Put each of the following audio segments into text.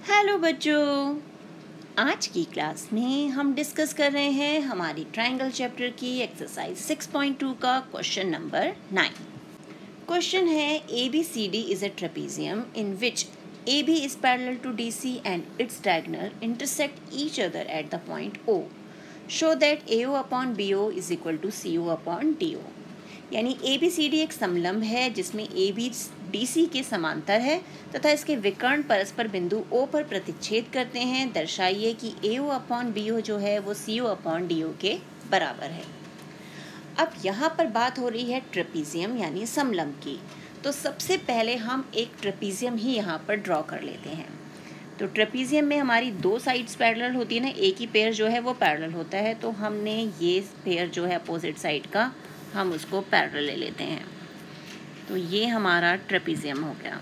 Hello बच्चों, आज की क्लास में हम डिस्कस कर रहे हैं हमारी ट्रायंगल चैप्टर की एक्सरसाइज 6.2 का क्वेश्चन नंबर 9। क्वेश्चन है ABCD is a trapezium in which AB is parallel to DC and its diagonal intersect each other at the point O. Show that AO upon BO is equal to CO upon DO. यानी ABCD एक समलंब है जिसमें AB DC के समांतर है तथा इसके विकर्ण परस्पर बिंदु O पर प्रतिच्छेद करते हैं। दर्शाइए कि AO अपॉन BO जो है वो CO अपॉन DO के बराबर है। अब यहाँ पर बात हो रही है ट्रेपेजियम यानी समलंब की, तो सबसे पहले हम एक ट्रेपेजियम ही यहाँ पर ड्रॉ कर लेते हैं। तो ट्रेपेजियम में हमारी दो साइड्स पैरेलल होती है ना, एक ही पेयर जो है वो पैरेलल होता है, तो हमने ये पेयर जो है अपोजिट साइड का हम उसको पैरेलल ले लेते हैं। तो ये हमारा ट्रेपेजियम हो गया।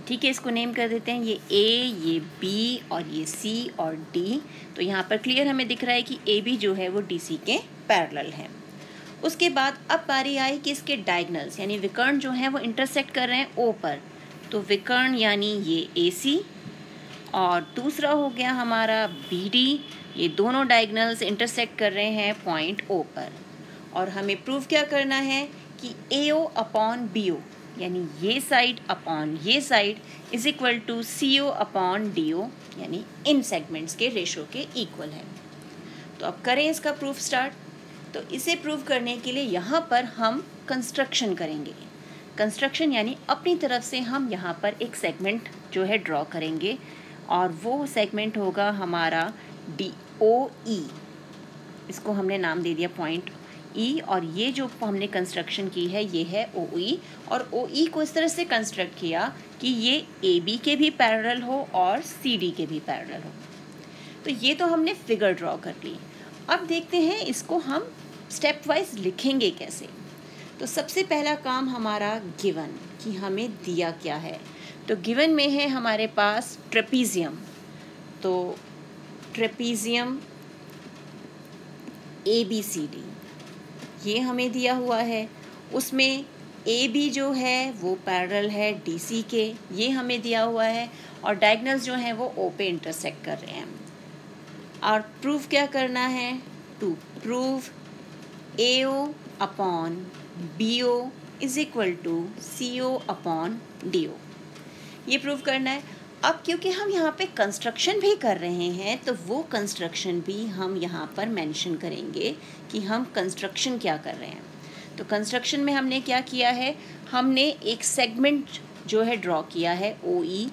ठीक है, इसको नेम कर देते हैं, ये A, ये B और ये C और D। तो यहाँ पर क्लियर हमें दिख रहा है कि AB जो है वो DC के पैरेलल है। उसके बाद अब बारी आई कि इसके डायगनल्स यानी विकर्ण जो हैं वो इंटरसेक्ट कर रहे हैं O पर। तो विकर्ण यानी ये AC और दूसरा हो गया हमारा BD, ये दोनों डायगनल्स इंटरसेक्ट कर रहे हैं पॉइंट O पर। और हमें प्रूव क्या करना है कि AO अपॉन BO यानी ये साइड अपॉन ये side is equal to CO upon DO यानी इन सेगमेंट्स के रेशो के इक्वल है। तो अब करें इसका प्रूफ स्टार्ट। तो इसे प्रूव करने के लिए यहाँ पर हम कंस्ट्रक्शन करेंगे। कंस्ट्रक्शन यानी अपनी तरफ से हम यहाँ पर एक सेगमेंट जो है ड्रॉ करेंगे और वो सेगमेंट होगा हमारा DOE। इसको हमने नाम दे दिया पॉइंट E और ये जो हमने कंस्ट्रक्शन की है ये है OE। और OE को इस तरह से कंस्ट्रक्ट किया कि ये AB के भी पैरेलल हो और CD के भी पैरेलल हो। तो ये तो हमने फिगर ड्रॉ कर ली। अब देखते हैं इसको हम स्टेप वाइज लिखेंगे कैसे। तो सबसे पहला काम हमारा गिवन कि हमें दिया क्या है। तो गिवन में है हमारे पास ट्रेपेजियम। तो ट्रेपेजियम ABCD ये हमें दिया हुआ है। उसमें AB जो है वो पैरेलल है DC के, ये हमें दिया हुआ है। और डायगनल्स जो हैं वो O पे इंटरसेक्ट कर रहे हैं। और प्रूफ क्या करना है? To prove AO upon BO is equal to CO upon DO, ये प्रूव करना है। अब क्योंकि हम यहाँ पे कंस्ट्रक्शन भी कर रहे हैं तो वो कंस्ट्रक्शन भी हम यहाँ पर मेंशन करेंगे कि हम कंस्ट्रक्शन क्या कर रहे हैं। तो कंस्ट्रक्शन में हमने क्या किया है, हमने एक सेगमेंट जो है ड्रॉ किया है OE।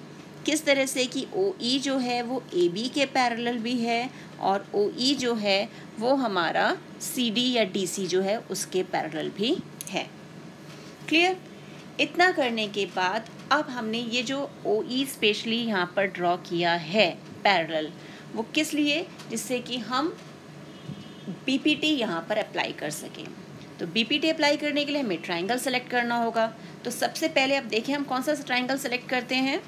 किस तरह से कि OE जो है वो AB के पैरेलल भी है और OE जो है वो हमारा CD या DC जो है उसके पैरेलल भी है। क्लियर? इतना करने के बाद अब हमने ये जो OE स्पेशली यहाँ पर ड्रॉ किया है पैरेलल, वो किस लिए? जिससे कि हम BPT यहाँ पर अप्लाई कर सकें। तो BPT अप्लाई करने के लिए हमें ट्रायंगल सेलेक्ट करना होगा। तो सबसे पहले अब देखें हम कौन सा ट्रायंगल सेलेक्ट करते हैं।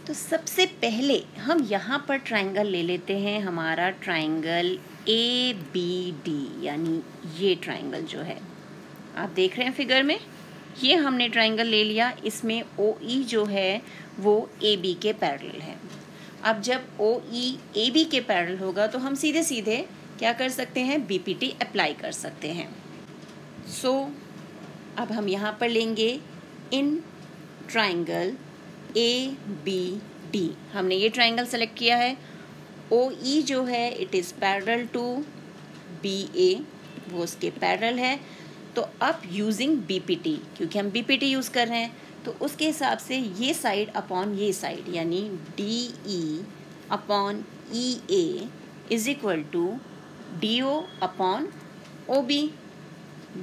तो सबसे पहले हम यहाँ पर ट्रायंगल ले लेते हैं, हमारा ट्रायंगल ABD यानी ये ट्रायंगल जो है आप देख रहे हैं फिगर में, ये हमने ट्रायंगल ले लिया। इसमें OE जो है वो AB के पैरेलल है। अब जब OE AB के पैरेलल होगा तो हम सीधे सीधे क्या कर सकते हैं, BPT अप्लाई कर सकते हैं। सो अब हम यहाँ पर लेंगे इन ट्रायंगल ABD, हमने ये ट्रायंगल सेलेक्ट किया है। OE जो है it is parallel to BA, वो उसके पैरेलल है। तो अब यूजिंग BPT, क्योंकि हम BPT यूज़ कर रहे हैं तो उसके हिसाब से ये साइड अपॉन ये साइड यानी DE upon EA is equal to DO upon OB,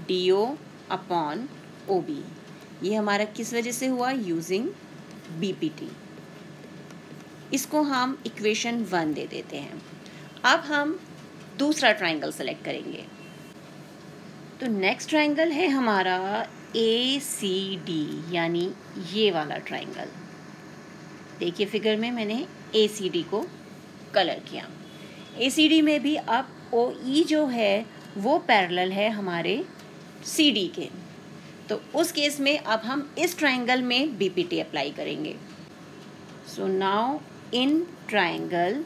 DO upon OB। ये हमारा किस वजह से हुआ? Using BPT। इसको हम इक्वेशन 1 दे देते हैं। अब हम दूसरा ट्रायंगल सेलेक्ट करेंगे। तो नेक्स्ट ट्रायंगल है हमारा ACD यानी ये वाला ट्रायंगल। देखिए फिगर में मैंने ACD को कलर किया। ACD में भी अब OE जो है वो पैरेलल है हमारे CD के। तो उस केस में अब हम इस ट्रायंगल में BPT अप्लाई करेंगे। So now in triangle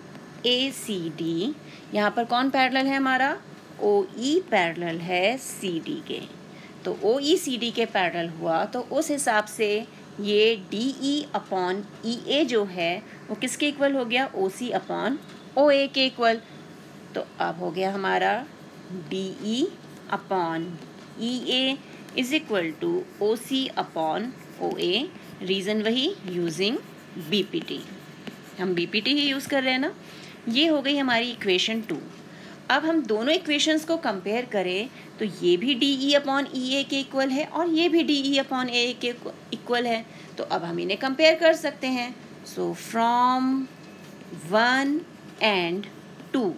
ACD, यहाँ पर कौन पैरेलल है हमारा? OE पैरेलल है CD के। तो OE CD के पैरेलल हुआ तो उस हिसाब से ये DE अपॉन EA जो है वो किसके इक्वल हो गया? OC अपॉन OA के इक्वल। तो अब हो गया हमारा DE upon EA is equal to OC upon OA। Reason वही, यूजिंग BPT। हम BPT ही यूज़ कर रहे हैं ना। ये हो गई हमारी इक्वेशन 2। अब हम दोनों इक्वेशंस को कंपेयर करें तो ये भी DE अपॉन EA के इक्वल है और ये भी DE अपॉन AA के इक्वल है। तो अब हम इन्हें कंपेयर कर सकते हैं। सो फ्रॉम 1 एंड 2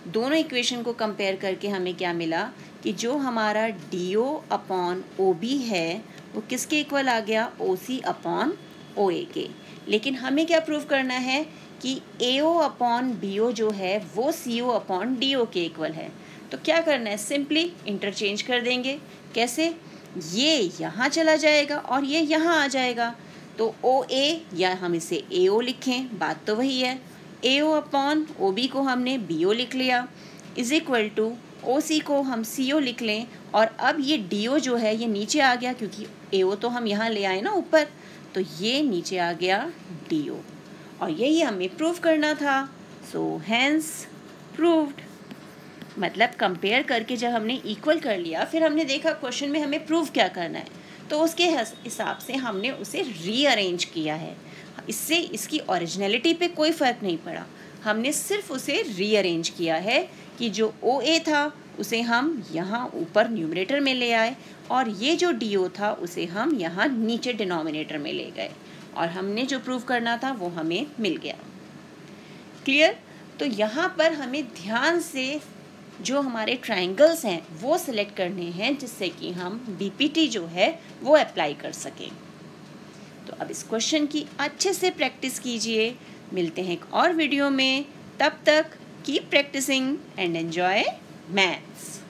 दोनों इक्वेशन को कंपेयर करके हमें क्या मिला कि जो हमारा DO अपॉन OB है वो किसके इक्वल आ गया? OC अपॉन OA के। लेकिन हमें क्या प्रूव करना है कि AO अपॉन BO जो है वो CO अपॉन DO के इक्वल है। तो क्या करना है? सिंपली इंटरचेंज कर देंगे। कैसे? ये यहाँ चला जाएगा और ये यहाँ आ जाएगा। तो OA या हम इसे AO लिखें, बात तो वही है। AO अपॉन OB को हमने BO लिख लिया इज इक्वल टू OC को हम CO लिख लें। और अब ये DO जो है ये नीचे आ गया क्योंकि AO तो हम यहाँ ले आए ना ऊपर, तो ये नीचे आ गया DO। और यही हमें प्रूव करना था। So hence proved. मतलब कंपेयर करके जब हमने इक्वल कर लिया फिर हमने देखा क्वेश्चन में हमें प्रूव क्या करना है, तो उसके हिसाब से हमने उसे रीअरेंज किया है। इससे इसकी ओरिजिनलिटी पे कोई फ़र्क नहीं पड़ा, हमने सिर्फ उसे रीअरेंज किया है कि जो OA था उसे हम यहाँ ऊपर न्यूमरेटर में ले आए और ये जो DO था उसे हम यहाँ नीचे डिनोमिनेटर में ले गए और हमने जो प्रूव करना था वो हमें मिल गया। क्लियर? तो यहाँ पर हमें ध्यान से जो हमारे ट्रायंगल्स हैं वो सिलेक्ट करने हैं जिससे कि हम BPT जो है वो अप्लाई कर सकें। तो अब इस क्वेश्चन की अच्छे से प्रैक्टिस कीजिए। मिलते हैं एक और वीडियो में, तब तक keep practicing and enjoy maths.